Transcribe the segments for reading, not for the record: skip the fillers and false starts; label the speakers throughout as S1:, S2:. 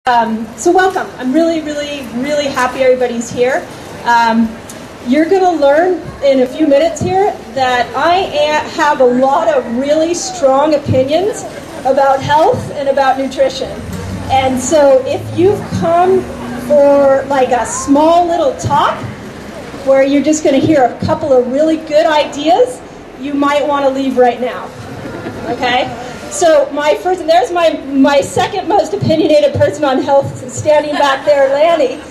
S1: So welcome. I'm really happy everybody's here. You're going to learn in a few minutes here that I have a lot of really strong opinions about health and about nutrition. And so if you've come for like a small little talk where you're just going to hear a couple of really good ideas, you might want to leave right now. Okay? So there's my second most opinionated person on health standing back there, Lanny.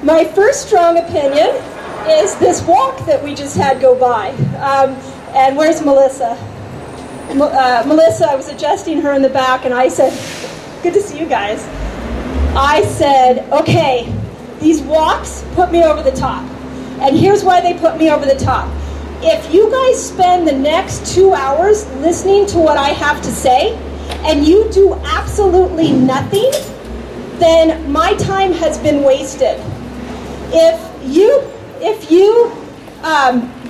S1: My first strong opinion is this walk that we just had go by. And where's Melissa? Melissa, I was adjusting her in the back, and I said, good to see you guys. I said, okay, these walks put me over the top. And here's why they put me over the top. If you guys spend the next 2 hours listening to what I have to say, and you do absolutely nothing, then my time has been wasted. If you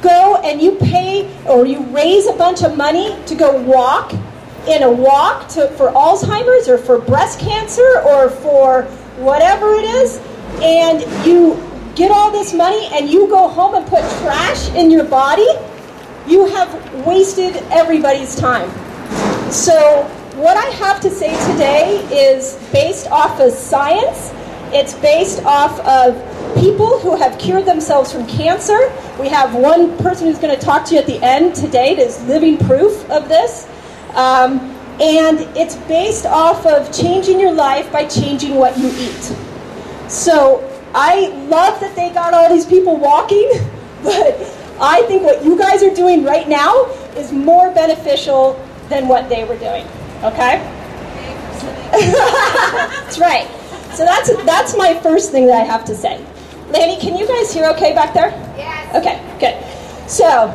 S1: go and you pay or you raise a bunch of money to go walk for Alzheimer's or for breast cancer or for whatever it is, and you get all this money and you go home and put trash in your body, you have wasted everybody's time. So what I have to say today is based off of science. It's based off of people who have cured themselves from cancer. We have one person who's going to talk to you at the end today that is living proof of this. And it's based off of changing your life by changing what you eat. So I love that they got all these people walking, but I think what you guys are doing right now is more beneficial than what they were doing. Okay? That's right. So that's my first thing that I have to say. Lanny, can you guys hear okay back there?
S2: Yes.
S1: Okay, good. So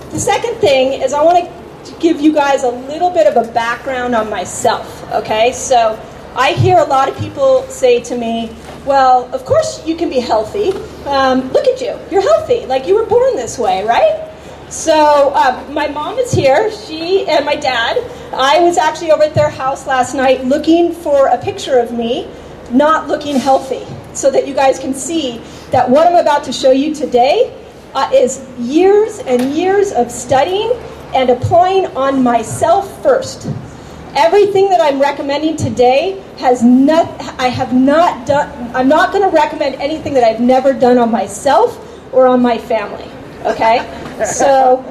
S1: the second thing is I want to give you guys a little bit of a background on myself. Okay? So I hear a lot of people say to me, well, of course you can be healthy. Look at you. You're healthy. Like you were born this way, right? So my mom is here. She and my dad. I was actually over at their house last night looking for a picture of me not looking healthy so that you guys can see that what I'm about to show you today is years and years of studying and applying on myself first. Everything that I'm recommending today I'm not going to recommend anything that I've never done on myself or on my family. Okay? So,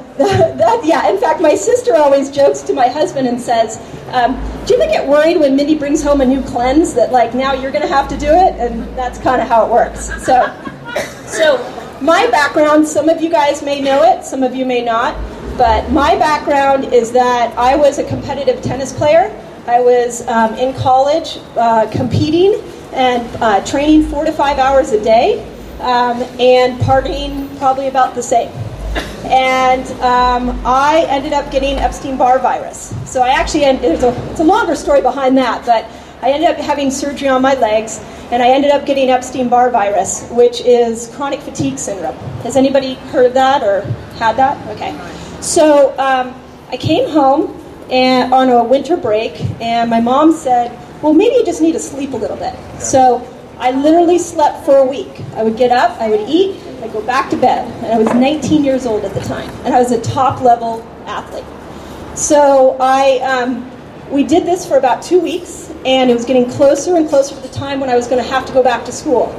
S1: yeah, in fact, my sister always jokes to my husband and says, do you ever get worried when Mindy brings home a new cleanse that, like, now you're going to have to do it? And that's kind of how it works. So my background, some of you guys may know it, some of you may not, but my background is that I was a competitive tennis player. I was in college competing and training 4 to 5 hours a day and partying probably about the same. And I ended up getting Epstein-Barr virus. So I actually, it's a longer story behind that, but I ended up having surgery on my legs, and I ended up getting Epstein-Barr virus, which is chronic fatigue syndrome. Has anybody heard of that or had that? Okay. So I came home on a winter break, and my mom said, well, maybe you just need to sleep a little bit. So I literally slept for a week. I would get up, I would eat, I'd go back to bed. And I was 19 years old at the time, and I was a top-level athlete. So we did this for about 2 weeks, and it was getting closer and closer to the time when I was going to have to go back to school.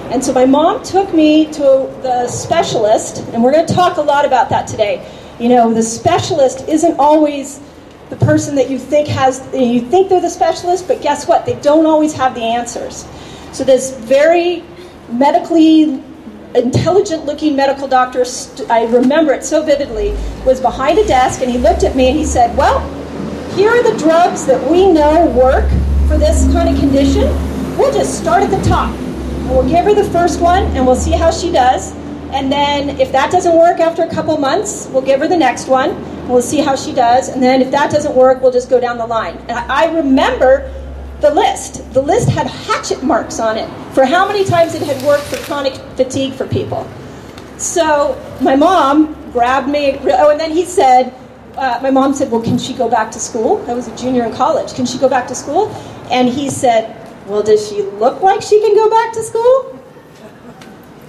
S1: And so my mom took me to the specialist, and we're going to talk a lot about that today. You know, the specialist isn't always the person that you think they're the specialist, but guess what? They don't always have the answers. So this very medically intelligent-looking medical doctor, I remember it so vividly, was behind a desk, and he looked at me and he said, well, here are the drugs that we know work for this kind of condition. We'll just start at the top. And we'll give her the first one, and we'll see how she does. And then if that doesn't work after a couple months, we'll give her the next one, and we'll see how she does. And then if that doesn't work, we'll just go down the line. And I remember the list. The list had hatchet marks on it for how many times it had worked for chronic fatigue for people. So my mom grabbed me, and then he said, my mom said, well, can she go back to school? I was a junior in college. Can she go back to school? And he said, well, does she look like she can go back to school?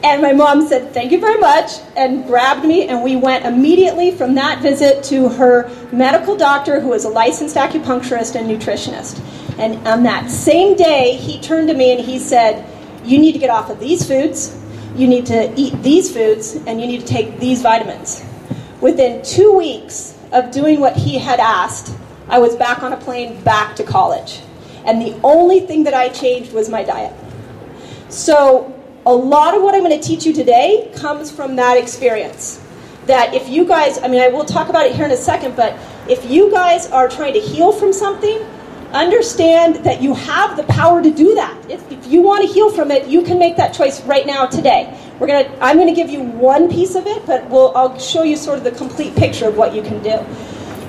S1: And my mom said, thank you very much, and grabbed me, and we went immediately from that visit to her medical doctor, who is a licensed acupuncturist and nutritionist. And on that same day, he turned to me and he said, you need to get off of these foods, you need to eat these foods, and you need to take these vitamins. Within 2 weeks of doing what he had asked, I was back on a plane, back to college. And the only thing that I changed was my diet. So a lot of what I'm going to teach you today comes from that experience. That if you guys, I mean, I will talk about it here in a second, but if you guys are trying to heal from something, understand that you have the power to do that. If you want to heal from it, you can make that choice right now, today. I'm going to give you one piece of it, but I'll show you sort of the complete picture of what you can do.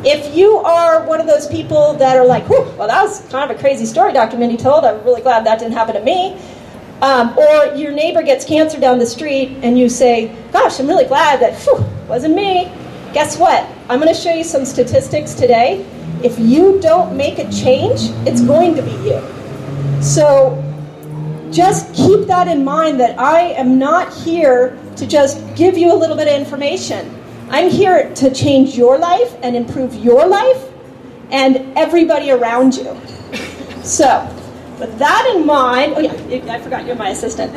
S1: If you are one of those people that are like, whew, well, that was kind of a crazy story Dr. Mindy told. I'm really glad that didn't happen to me. Or your neighbor gets cancer down the street and you say, gosh, I'm really glad that, whew, wasn't me. Guess what? I'm going to show you some statistics today. If you don't make a change, it's going to be you. So just keep that in mind, that I am not here to just give you a little bit of information. I'm here to change your life and improve your life and everybody around you. So with that in mind, oh yeah, I forgot you're my assistant.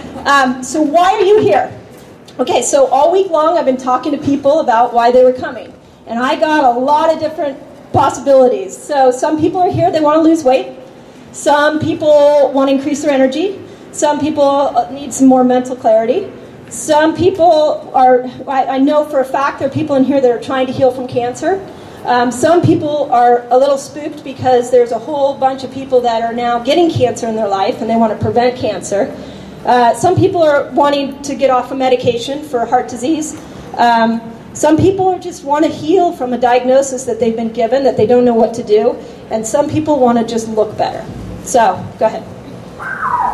S1: So why are you here? Okay, so all week long I've been talking to people about why they were coming. And I got a lot of different possibilities. So some people are here, they want to lose weight. Some people want to increase their energy. Some people need some more mental clarity. Some people are, I know for a fact there are people in here that are trying to heal from cancer. Some people are a little spooked because there's a whole bunch of people that are now getting cancer in their life and they want to prevent cancer. Some people are wanting to get off of medication for heart disease. Some people just want to heal from a diagnosis that they've been given that they don't know what to do. And some people want to just look better. So, go ahead.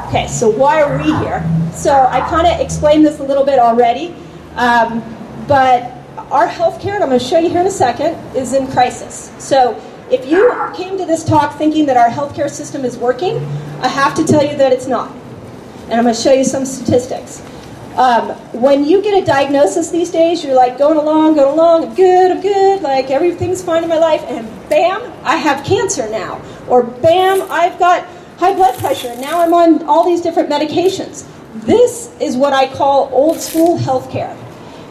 S1: Okay, so why are we here? So I kind of explained this a little bit already, but our healthcare, and I'm going to show you here in a second, is in crisis. So if you came to this talk thinking that our healthcare system is working, I have to tell you that it's not. And I'm going to show you some statistics. When you get a diagnosis these days, you're like going along, I'm good, like everything's fine in my life, and bam, I have cancer now. Or bam, I've got high blood pressure, and now I'm on all these different medications. This is what I call old school healthcare.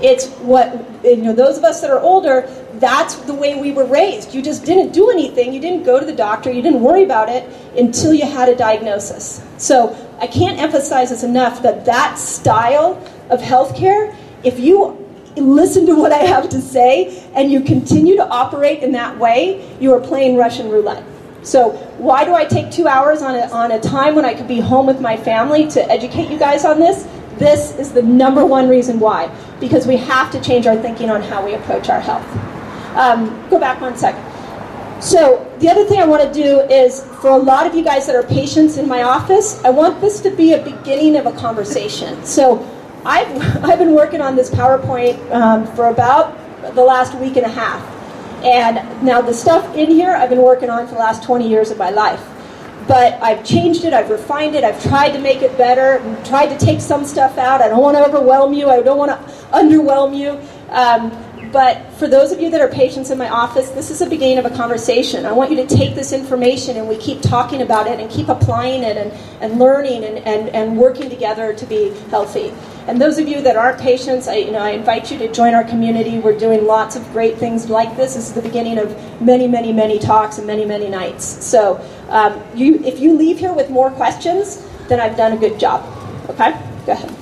S1: It's what, those of us that are older, that's the way we were raised. You just didn't do anything. You didn't go to the doctor. You didn't worry about it until you had a diagnosis. So I can't emphasize this enough that that style of healthcare, if you listen to what I have to say and you continue to operate in that way, you are playing Russian roulette. So why do I take 2 hours on a time when I could be home with my family to educate you guys on this? This is the number one reason why. Because we have to change our thinking on how we approach our health. Go back 1 second. So the other thing I want to do is, for a lot of you guys that are patients in my office, I want this to be a beginning of a conversation. So I've been working on this PowerPoint for about the last week and a half. And now the stuff in here I've been working on for the last 20 years of my life. But I've changed it, I've refined it, I've tried to make it better, tried to take some stuff out. I don't want to overwhelm you, I don't want to underwhelm you. But for those of you that are patients in my office, this is the beginning of a conversation. I want you to take this information and we keep talking about it and keep applying it and learning and working together to be healthy. And those of you that aren't patients, I invite you to join our community. We're doing lots of great things like this. This is the beginning of many, many, many talks and many, many nights. So if you leave here with more questions, then I've done a good job. Okay? Go ahead.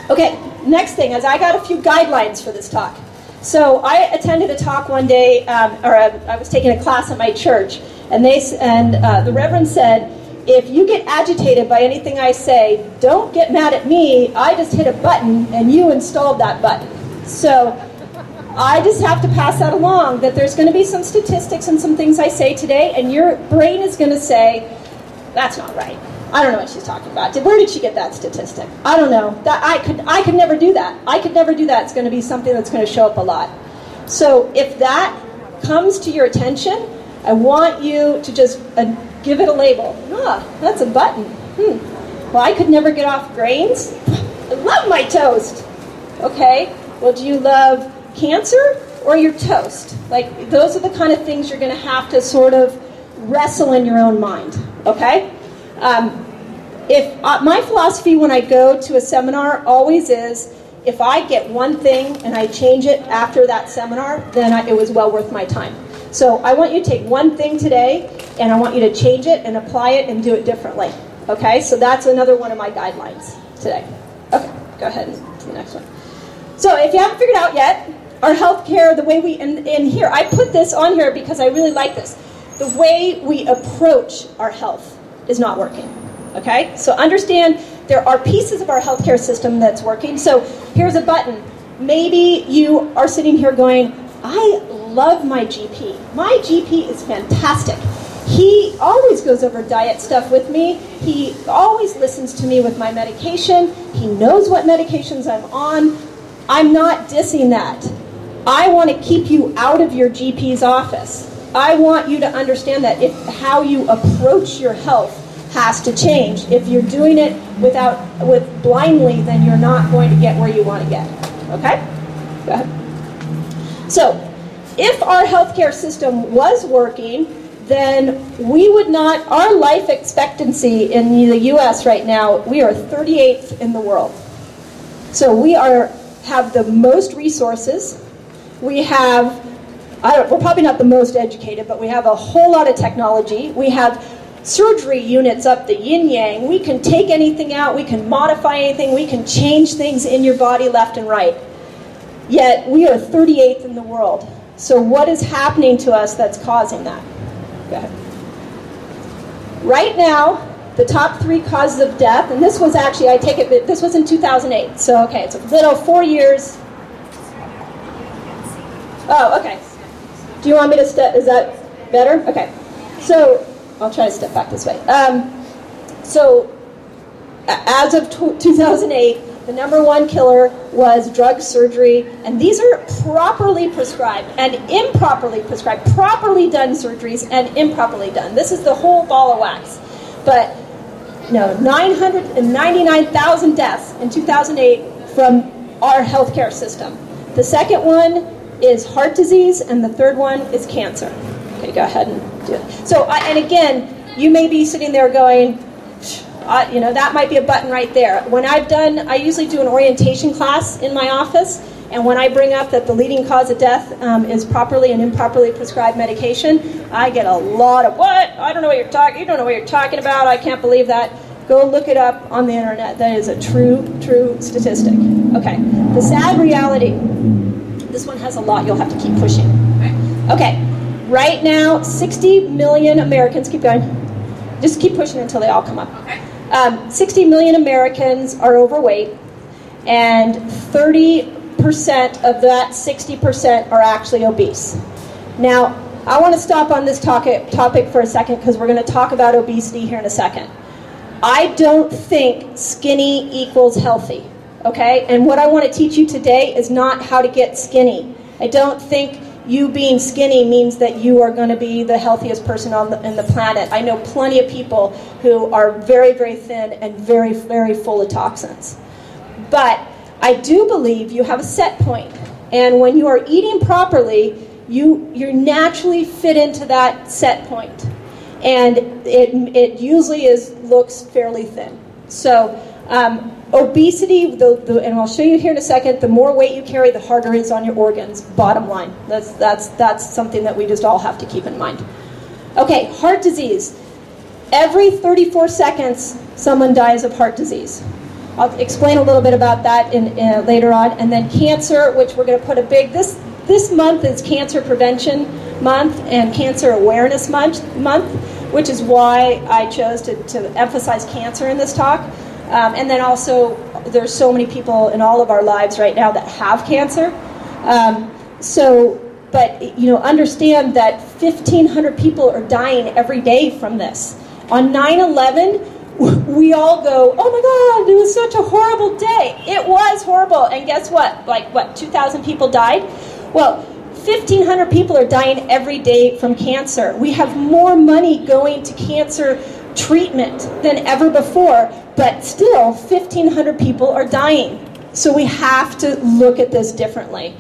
S1: Okay, next thing is I got a few guidelines for this talk. So I attended a talk one day, I was taking a class at my church, and the Reverend said, if you get agitated by anything I say, don't get mad at me. I just hit a button, and you installed that button. So I just have to pass that along, that there's going to be some statistics and some things I say today, and your brain is going to say, that's not right. I don't know what she's talking about. Where did she get that statistic? I don't know. I could never do that. I could never do that. It's going to be something that's going to show up a lot. So if that comes to your attention, I want you to just give it a label. Ah, that's a button. Well, I could never get off grains. I love my toast. Okay, well, do you love cancer or your toast? Like, those are the kind of things you're going to have to sort of wrestle in your own mind, okay? If my philosophy when I go to a seminar always is, if I get one thing and I change it after that seminar, then it was well worth my time. So I want you to take one thing today, and I want you to change it and apply it and do it differently. Okay, so that's another one of my guidelines today. Okay, go ahead and to the next one. So if you haven't figured out yet, our healthcare, the way we, and here, I put this on here because I really like this. The way we approach our health is not working. Okay, so understand there are pieces of our healthcare system that's working. So here's a button. Maybe you are sitting here going, I love my GP. My GP is fantastic. He always goes over diet stuff with me. He always listens to me with my medication. He knows what medications I'm on. I'm not dissing that. I want to keep you out of your GP's office. I want you to understand that how you approach your health has to change. If you're doing it with blindly, then you're not going to get where you want to get. Okay? Go ahead. So, if our healthcare system was working, then we would not, our life expectancy in the US right now, we are 38th in the world. So we have the most resources. We have, we're probably not the most educated, but we have a whole lot of technology. We have surgery units up the yin-yang. We can take anything out. We can modify anything. We can change things in your body left and right. Yet we are 38th in the world. So what is happening to us that's causing that? Go ahead. Right now, the top 3 causes of death, and this was actually, this was in 2008. So, okay, it's a little 4 years. Oh, okay. Do you want me to step, is that better? Okay. So, I'll try to step back this way. So, as of 2008, the number 1 killer was drug surgery, and these are properly prescribed and improperly prescribed, properly done surgeries and improperly done. This is the whole ball of wax. But, 999,000 deaths in 2008 from our healthcare system. The second one is heart disease, and the third one is cancer. Okay, go ahead and do it. So, and again, you may be sitting there going, that might be a button right there. When I usually do an orientation class in my office, and when I bring up that the leading cause of death is properly and improperly prescribed medication, I get a lot of, what? I don't know what you're talking, you don't know what you're talking about, I can't believe that. Go look it up on the internet. That is a true statistic. Okay, the sad reality, this one has a lot, you'll have to keep pushing. Okay, right now, 60 million Americans, keep going, just keep pushing until they all come up. 60 million Americans are overweight, and 30% of that 60% are actually obese. Now, I want to stop on this topic for a second because we're going to talk about obesity here in a second. I don't think skinny equals healthy, okay? And what I want to teach you today is not how to get skinny. I don't think you being skinny means that you are going to be the healthiest person on the planet. I know plenty of people who are very, very thin and very, very full of toxins. But I do believe you have a set point. And when you are eating properly, you naturally fit into that set point. And it usually looks fairly thin. So obesity, and I'll show you here in a second, the more weight you carry, the harder it is on your organs, bottom line. That's something that we just all have to keep in mind. Okay, heart disease. Every 34 seconds, someone dies of heart disease. I'll explain a little bit about that later on. And then cancer, which we're going to put a big, this month is Cancer Prevention Month and Cancer Awareness Month, which is why I chose to emphasize cancer in this talk. And then also, there's so many people in all of our lives right now that have cancer. But understand that 1,500 people are dying every day from this. On 9/11, we all go, oh my God, it was such a horrible day. It was horrible. And guess what? 2,000 people died? Well, 1,500 people are dying every day from cancer. We have more money going to cancer treatment than ever before, but still 1,500 people are dying. So we have to look at this differently.